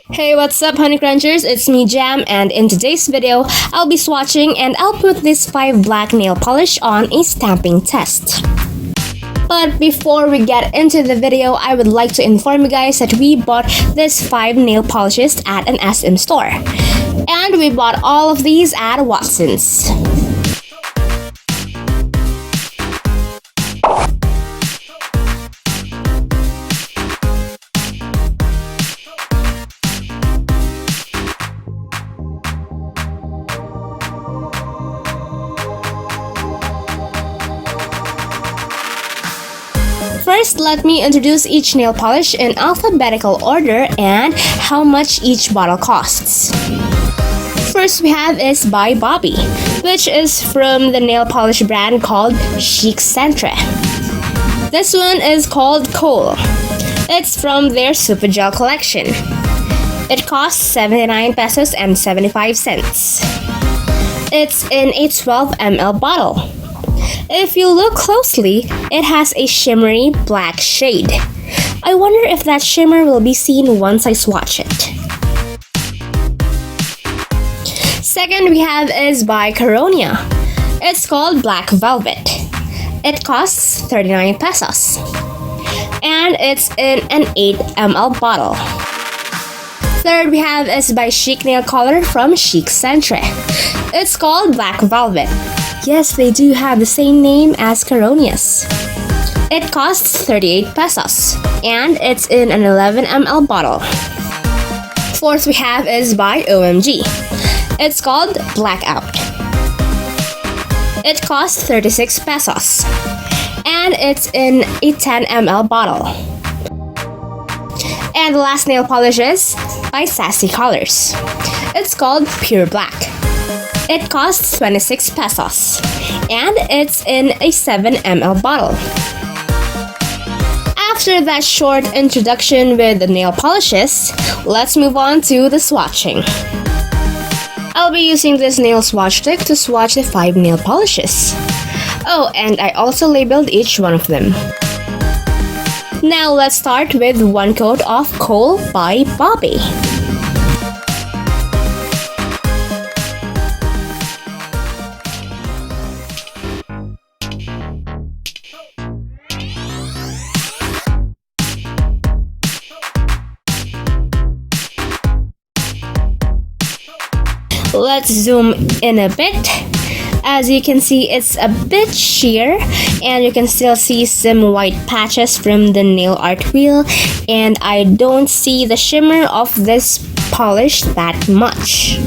Hey, what's up, honeycrunchers? It's me, Jham, and in today's video, I'll be swatching and I'll put this 5 black nail polish on a stamping test. But before we get into the video, I would like to inform you guys that we bought this 5 nail polishes at an SM store. And we bought all of these at Watson's. First, let me introduce each nail polish in alphabetical order and how much each bottle costs. First we have is by Bobby, which is from the nail polish brand called Chic Centre. This one is called Kohl. It's from their Super Gel collection. It costs 79 pesos and 75 cents. It's in a 12 ml bottle. If you look closely, it has a shimmery black shade. I wonder if that shimmer will be seen once I swatch it. Second we have is by Caronia. It's called Black Velvet. It costs 39 pesos. And it's in an 8 ml bottle. Third we have is by Chic Nail Color from Chic Centre. It's called Black Velvet. Yes, they do have the same name as Caronia's. It costs 38 pesos, and it's in an 11 ml bottle. Fourth we have is by OMG. It's called Blackout. It costs 36 pesos, and it's in a 10 ml bottle. And the last nail polish is by Sassy Colors. It's called Pure Black. It costs 26 pesos, and it's in a 7 ml bottle. After that short introduction with the nail polishes, let's move on to the swatching. I'll be using this nail swatch stick to swatch the 5 nail polishes. Oh, and I also labeled each one of them. Now let's start with one coat of Kohl by Bobby. Let's zoom in a bit. As you can see, it's a bit sheer, and you can still see some white patches from the nail art wheel, and I don't see the shimmer of this polish that much.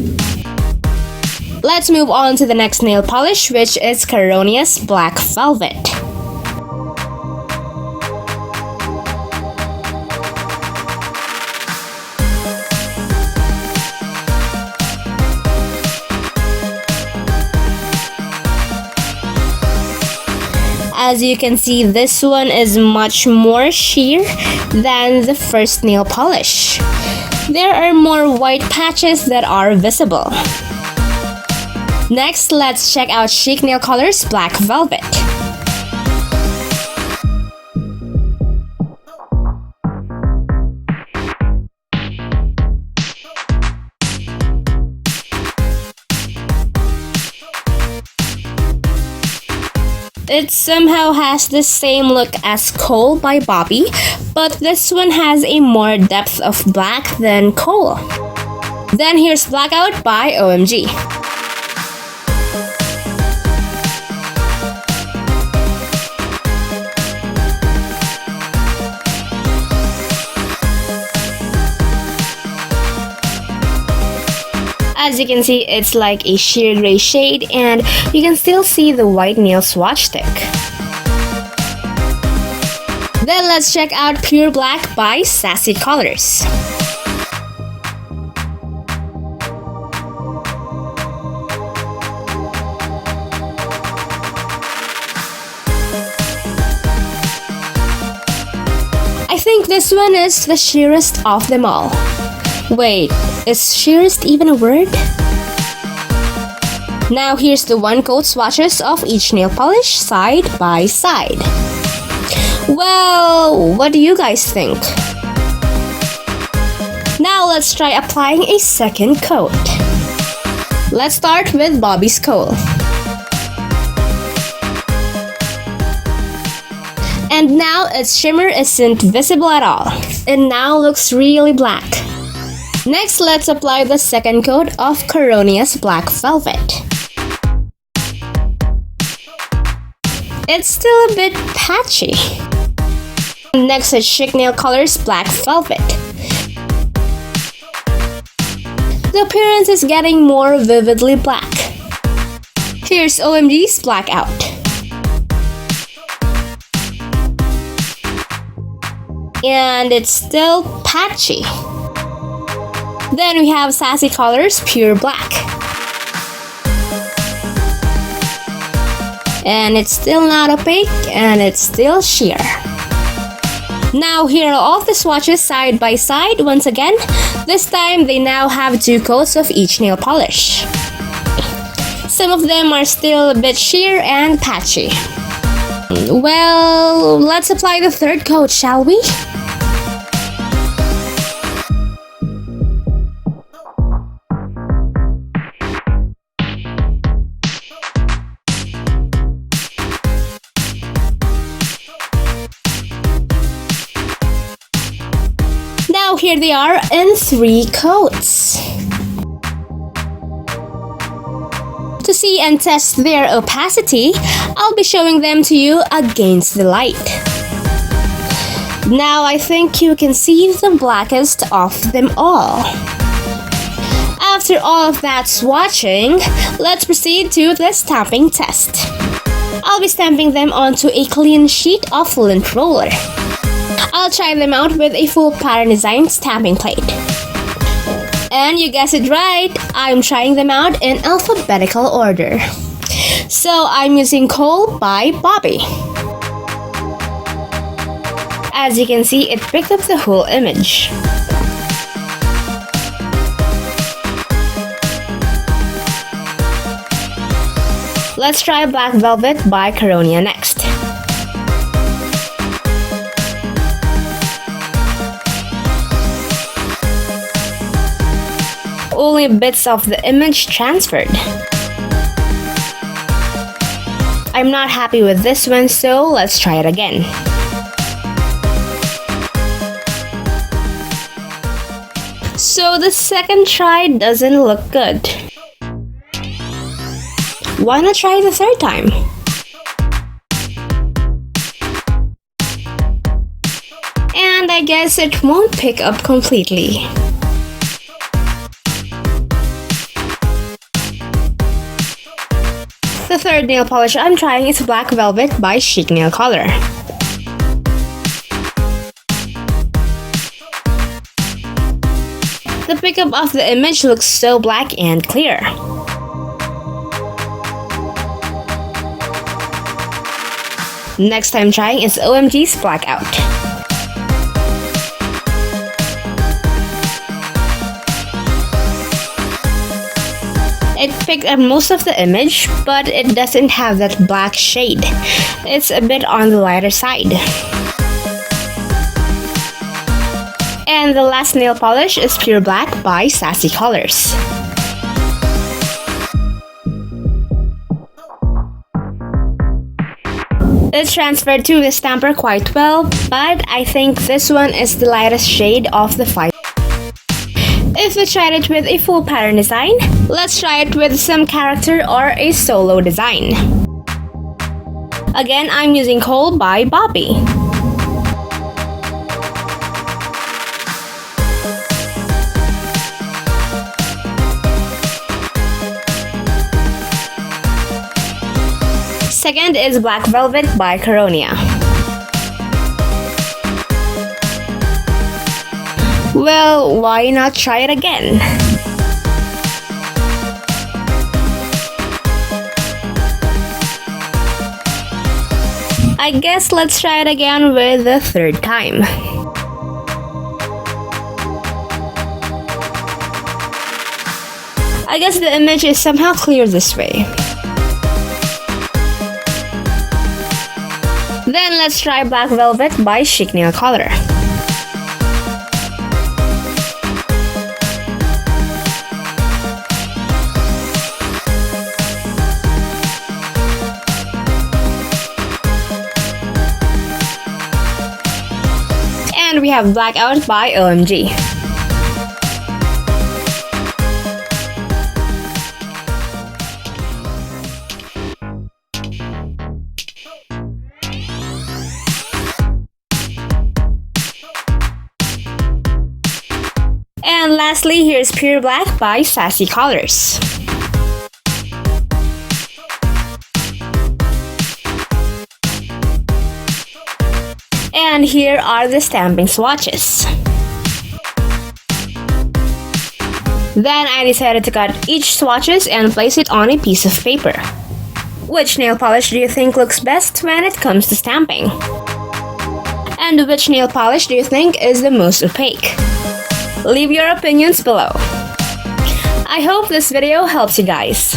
Let's move on to the next nail polish, which is Caronia's Black Velvet. As you can see, this one is much more sheer than the first nail polish. There are more white patches that are visible. Next, let's check out Chic Nail Color's Black Velvet. It somehow has the same look as Kohl by Bobby, but this one has a more depth of black than Kohl. Then here's Blackout by OMG. As you can see, it's like a sheer gray shade, and you can still see the white nail swatch stick. Then let's check out Pure Black by Sassy Colors. I think this one is the sheerest of them all. Wait, is sheerest even a word? Now here's the one coat swatches of each nail polish side by side. Well, what do you guys think? Now Now let's try applying a second coat. Let's start with Bobby's kohl. And now its shimmer isn't visible at all. It now looks really black. Next, let's apply the second coat of Caronia's black velvet. It's still a bit patchy. Next is Chic Nail Color's black velvet. The appearance is getting more vividly black. Here's OMG's blackout. And it's still patchy. Then we have Sassy Colors Pure Black. And it's still not opaque, and it's still sheer. Now here are all the swatches side by side once again. This time they now have 2 coats of each nail polish. Some of them are still a bit sheer and patchy. Well, let's apply the third coat, shall we? Now here they are in 3 coats. To see and test their opacity, I'll be showing them to you against the light. Now I think you can see the blackest of them all. After all of that swatching, let's proceed to the stamping test. I'll be stamping them onto a clean sheet of lint roller. I'll try them out with a full pattern design stamping plate. And you guessed it right, I'm trying them out in alphabetical order. So I'm using Kohl by Bobby. As you can see, it picked up the whole image. Let's try Black Velvet by Caronia next. Only bits of the image transferred. I'm not happy with this one, so let's try it again. So the second try doesn't look good. Why not try the third time? And I guess it won't pick up completely. The third nail polish I'm trying is Black Velvet by Chic Nail Color. The pickup of the image looks so black and clear. Next time trying is OMG's Blackout. It picked up most of the image, but it doesn't have that black shade. It's a bit on the lighter side. And the last nail polish is Pure Black by Sassy Colors. It's transferred to the stamper quite well, but I think this one is the lightest shade of the 5. If we tried it with a full pattern design, let's try it with some character or a solo design. Again, I'm using Kohl by Bobby. Second is Black Velvet by Caronia. Well, why not try it again? I guess let's try it again with the third time. I guess the image is somehow clear this way. Then let's try Black Velvet by Chic Nail Color. we have Blackout by OMG. And lastly, here's Pure Black by Sassy Colors. And here are the stamping swatches. Then I decided to cut each swatches and place it on a piece of paper. Which nail polish do you think looks best when it comes to stamping? And which nail polish do you think is the most opaque? Leave your opinions below. I hope this video helps you guys.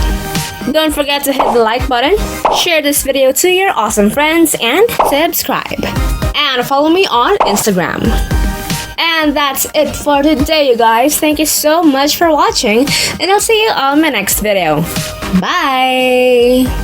Don't forget to hit the like button, share this video to your awesome friends, and subscribe. And follow me on Instagram. And that's it for today, you guys. Thank you so much for watching, and I'll see you on my next video. Bye!